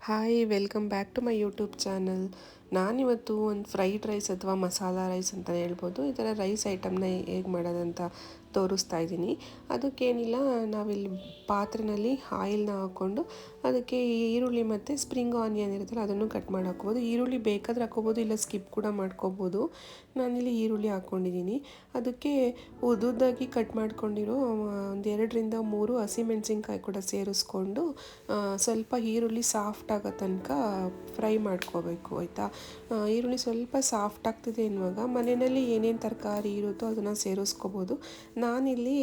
Hi welcome back to my YouTube channel. ನಾನಿವತ್ತು ಒಂದು fried rice ಅಥವಾ ಮಸಾಲ ರೈಸ್ ಅಂತಲೇ ಹೇಳ್ಬೋದು, ಈ ಥರ ರೈಸ್ ಐಟಮ್ನ ಹೇಗೆ ಮಾಡೋದಂತ ತೋರಿಸ್ತಾ ಇದ್ದೀನಿ. ಅದಕ್ಕೇನಿಲ್ಲ, ನಾವಿಲ್ಲಿ ಪಾತ್ರೆಯಲ್ಲಿ ಆಯಿಲ್ನ ಹಾಕ್ಕೊಂಡು ಅದಕ್ಕೆ ಈರುಳ್ಳಿ ಮತ್ತು ಸ್ಪ್ರಿಂಗ್ ಆನಿಯನ್ ಇರುತ್ತಲ್ಲ ಅದನ್ನು ಕಟ್ ಮಾಡಿ ಹಾಕ್ಬೋದು. ಈರುಳ್ಳಿ ಬೇಕಾದರೆ ಹಾಕ್ಕೋಬೋದು, ಇಲ್ಲ ಸ್ಕಿಪ್ ಕೂಡ ಮಾಡ್ಕೋಬೋದು. ನಾನಿಲ್ಲಿ ಈರುಳ್ಳಿ ಹಾಕ್ಕೊಂಡಿದ್ದೀನಿ. ಅದಕ್ಕೆ ಉದ್ದುದ್ದಾಗಿ ಕಟ್ ಮಾಡ್ಕೊಂಡಿರೋ ಒಂದು 2-3 ಹಸಿಮೆಣಸಿನ್ಕಾಯಿ ಕೂಡ ಸೇರಿಸ್ಕೊಂಡು ಸ್ವಲ್ಪ ಈರುಳ್ಳಿ ಸಾಫ್ಟ್ ಆಗೋ ತನಕ ಫ್ರೈ ಮಾಡ್ಕೋಬೇಕು, ಆಯಿತಾ. ಈರುಳ್ಳಿ ಸ್ವಲ್ಪ ಸಾಫ್ಟ್ ಆಗ್ತಿದೆ ಎನ್ನುವಾಗ ಮನೆಯಲ್ಲಿ ಏನೇನು ತರಕಾರಿ ಇರುತ್ತೋ ಅದನ್ನು ಸೇರಿಸ್ಕೋಬೋದು. ನಾನಿಲ್ಲಿ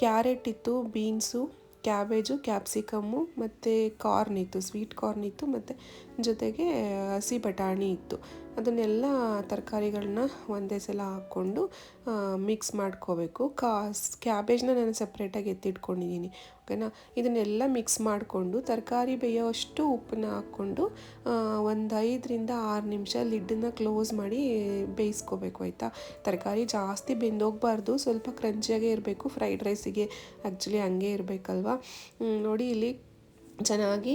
ಕ್ಯಾರೆಟ್ ಇತ್ತು, ಬೀನ್ಸು, ಕ್ಯಾಬೇಜು, ಕ್ಯಾಪ್ಸಿಕಮ್ಮು ಮತ್ತು ಕಾರ್ನ್ ಇತ್ತು, ಸ್ವೀಟ್ ಕಾರ್ನ್ ಇತ್ತು, ಮತ್ತು ಜೊತೆಗೆ ಹಸಿ ಬಟಾಣಿ ಇತ್ತು. ಅದನ್ನೆಲ್ಲ ತರಕಾರಿಗಳನ್ನ ಒಂದೇ ಸಲ ಹಾಕ್ಕೊಂಡು ಮಿಕ್ಸ್ ಮಾಡ್ಕೋಬೇಕು. ಕ್ಯಾಬೇಜ್ನ ನಾನು ಸಪ್ರೇಟಾಗಿ ಎತ್ತಿಟ್ಕೊಂಡಿದ್ದೀನಿ, ಓಕೆನಾ. ಇದನ್ನೆಲ್ಲ ಮಿಕ್ಸ್ ಮಾಡಿಕೊಂಡು ತರಕಾರಿ ಬೇಯೋಷ್ಟು ಉಪ್ಪನ್ನ ಹಾಕ್ಕೊಂಡು ಒಂದು 5-6 ನಿಮಿಷ ಲಿಡ್ಡನ್ನು ಕ್ಲೋಸ್ ಮಾಡಿ ಬೇಯಿಸ್ಕೋಬೇಕು, ಆಯಿತಾ. ತರಕಾರಿ ಜಾಸ್ತಿ ಬೆಂದೋಗಬಾರ್ದು, ಸ್ವಲ್ಪ ಕ್ರಂಚಿಯಾಗೇ ಇರಬೇಕು. ಫ್ರೈಡ್ ರೈಸಿಗೆ ಆ್ಯಕ್ಚುಲಿ ಹಂಗೆ ಇರಬೇಕಲ್ವ. ನೋಡಿ, ಇಲ್ಲಿ ಚೆನ್ನಾಗಿ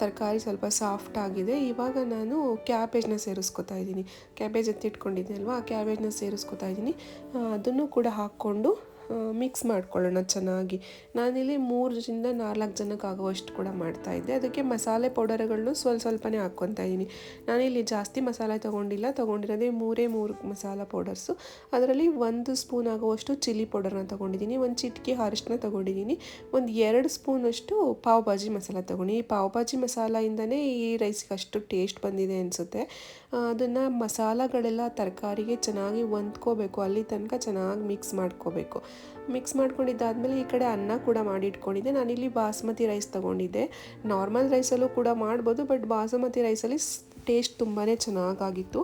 ತರಕಾರಿ ಸ್ವಲ್ಪ ಸಾಫ್ಟ್ ಆಗಿದೆ. ಇವಾಗ ನಾನು ಕ್ಯಾಬೇಜ್ನ ಸೇರಿಸ್ಕೊತಾ ಇದ್ದೀನಿ. ಕ್ಯಾಬೇಜ್ ಎತ್ತಿಟ್ಕೊಂಡಿದ್ದೆ ಅಲ್ವಾ, ಆ ಕ್ಯಾಬೇಜ್ನ ಸೇರಿಸ್ಕೊತಾ ಇದ್ದೀನಿ. ಅದನ್ನು ಕೂಡ ಹಾಕ್ಕೊಂಡು ಮಿಕ್ಸ್ ಮಾಡ್ಕೊಳ್ಳೋಣ ಚೆನ್ನಾಗಿ. ನಾನಿಲ್ಲಿ 3-4 ಜನಕ್ಕೆ ಆಗುವಷ್ಟು ಕೂಡ ಮಾಡ್ತಾಯಿದ್ದೆ. ಅದಕ್ಕೆ ಮಸಾಲೆ ಪೌಡರ್ಗಳನ್ನು ಸ್ವಲ್ಪನೇ ಹಾಕ್ಕೊತಾ ಇದ್ದೀನಿ. ನಾನಿಲ್ಲಿ ಜಾಸ್ತಿ ಮಸಾಲೆ ತೊಗೊಂಡಿರೋದೇ 3 ಮಸಾಲ ಪೌಡರ್ಸು. ಅದರಲ್ಲಿ 1 ಸ್ಪೂನ್ ಆಗುವಷ್ಟು ಚಿಲ್ಲಿ ಪೌಡರ್ನ ತೊಗೊಂಡಿದ್ದೀನಿ, 1 ಚಿಟಿಕೆ ಅರಿಶಿನ ತೊಗೊಂಡಿದ್ದೀನಿ, ಒಂದು 2 ಸ್ಪೂನಷ್ಟು ಪಾವ್ ಭಾಜಿ ಮಸಾಲ ತೊಗೊಂಡು. ಈ ಪಾವ್ ಭಾಜಿ ಮಸಾಲೆಯಿಂದನೇ ಈ ರೈಸ್ಗೆ ಅಷ್ಟು ಟೇಸ್ಟ್ ಬಂದಿದೆ ಅನಿಸುತ್ತೆ. ಅದನ್ನು ಮಸಾಲಗಳೆಲ್ಲ ತರಕಾರಿಗೆ ಚೆನ್ನಾಗಿ ಹೊಂದ್ಕೋಬೇಕು, ಅಲ್ಲಿ ತನಕ ಚೆನ್ನಾಗಿ ಮಿಕ್ಸ್ ಮಾಡ್ಕೋಬೇಕು. ಮಿಕ್ಸ್ ಮಾಡ್ಕೊಂಡಿದ್ದಾದಮೇಲೆ ಈ ಕಡೆ ಅನ್ನ ಕೂಡ ಮಾಡಿಟ್ಕೊಂಡಿದ್ದೆ. ನಾನಿಲ್ಲಿ ಬಾಸುಮತಿ ರೈಸ್ ತೊಗೊಂಡಿದ್ದೆ. ನಾರ್ಮಲ್ ರೈಸಲ್ಲೂ ಕೂಡ ಮಾಡ್ಬೋದು, ಬಟ್ ಬಾಸುಮತಿ ರೈಸಲ್ಲಿ ಟೇಸ್ಟ್ ತುಂಬಾ ಚೆನ್ನಾಗಾಗಿತ್ತು.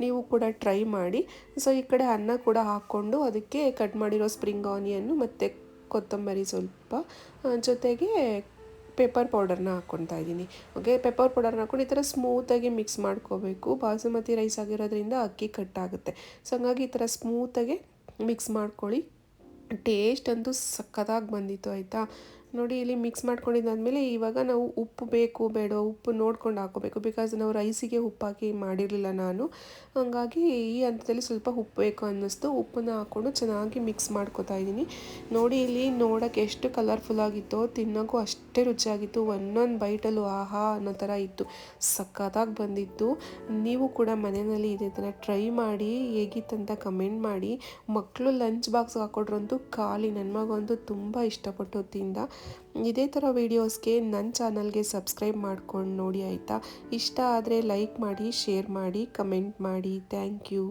ನೀವು ಕೂಡ ಟ್ರೈ ಮಾಡಿ. ಸೊ ಈ ಕಡೆ ಅನ್ನ ಕೂಡ ಹಾಕ್ಕೊಂಡು ಅದಕ್ಕೆ ಕಟ್ ಮಾಡಿರೋ ಸ್ಪ್ರಿಂಗ್ ಆನಿಯನ್ನು ಮತ್ತು ಕೊತ್ತಂಬರಿ ಸ್ವಲ್ಪ, ಜೊತೆಗೆ ಪೆಪ್ಪರ್ ಪೌಡರ್ನ ಹಾಕ್ಕೊತಾ ಇದ್ದೀನಿ. ಓಕೆ, ಪೆಪ್ಪರ್ ಪೌಡರ್ನ ಹಾಕ್ಕೊಂಡು ಈ ಥರ ಸ್ಮೂತಾಗಿ ಮಿಕ್ಸ್ ಮಾಡ್ಕೋಬೇಕು. ಬಾಸುಮತಿ ರೈಸ್ ಆಗಿರೋದ್ರಿಂದ ಅಕ್ಕಿ ಕಟ್ಟಾಗುತ್ತೆ. ಸೊ ಹಂಗಾಗಿ ಈ ಥರ ಸ್ಮೂತಾಗಿ ಮಿಕ್ಸ್ ಮಾಡ್ಕೊಳ್ಳಿ. ಟೇಸ್ಟ್ ಅಂತೂ ಸಖತ್ತಾಗಿ ಬಂದಿತ್ತು, ಆಯಿತಾ. ನೋಡಿ, ಇಲ್ಲಿ ಮಿಕ್ಸ್ ಮಾಡ್ಕೊಂಡಿದ್ದಾದಮೇಲೆ ಇವಾಗ ನಾವು ಉಪ್ಪು ಬೇಕು ಬೇಡ ಉಪ್ಪು ನೋಡ್ಕೊಂಡು ಹಾಕೋಬೇಕು. ಬಿಕಾಸ್ ನಾವು ರೈಸಿಗೆ ಉಪ್ಪು ಹಾಕಿ ಮಾಡಿರಲಿಲ್ಲ ನಾನು, ಹಾಗಾಗಿ ಈ ಹಂತದಲ್ಲಿ ಸ್ವಲ್ಪ ಉಪ್ಪು ಬೇಕು ಅನ್ನಿಸ್ತು. ಉಪ್ಪನ್ನ ಹಾಕ್ಕೊಂಡು ಚೆನ್ನಾಗಿ ಮಿಕ್ಸ್ ಮಾಡ್ಕೊತಾ ಇದ್ದೀನಿ. ನೋಡಿ, ಇಲ್ಲಿ ನೋಡೋಕ್ಕೆ ಎಷ್ಟು ಕಲರ್ಫುಲ್ಲಾಗಿತ್ತೋ, ತಿನ್ನೋಕ್ಕೂ ಅಷ್ಟೇ ರುಚಿಯಾಗಿತ್ತು. ಒಂದೊಂದು ಬೈಟಲ್ಲೂ ಆಹಾ ಅನ್ನೋ ಥರ ಇತ್ತು, ಸಖತ್ತಾಗಿ ಬಂದಿತ್ತು. ನೀವು ಕೂಡ ಮನೆಯಲ್ಲಿ ಇದೇ ಥರ ಟ್ರೈ ಮಾಡಿ, ಹೇಗಿತ್ತಂತ ಕಮೆಂಟ್ ಮಾಡಿ. ಮಕ್ಕಳು ಲಂಚ್ ಬಾಕ್ಸ್ಗೆ ಹಾಕ್ಕೊಟ್ರಂತೂ ಖಾಲಿ. ನನ್ನ ಮಗಂತೂ ತುಂಬ ಇಷ್ಟಪಟ್ಟು ತಿಂದ. ಇದೇ ಥರ ವೀಡಿಯೋಸ್ಗೆ ನನ್ನ ಚಾನಲ್ಗೆ ಸಬ್ಸ್ಕ್ರೈಬ್ ಮಾಡ್ಕೊಂಡು ನೋಡಿ, ಆಯಿತಾ. ಇಷ್ಟ ಆದರೆ ಲೈಕ್ ಮಾಡಿ, ಶೇರ್ ಮಾಡಿ, ಕಮೆಂಟ್ ಮಾಡಿ. Thank you.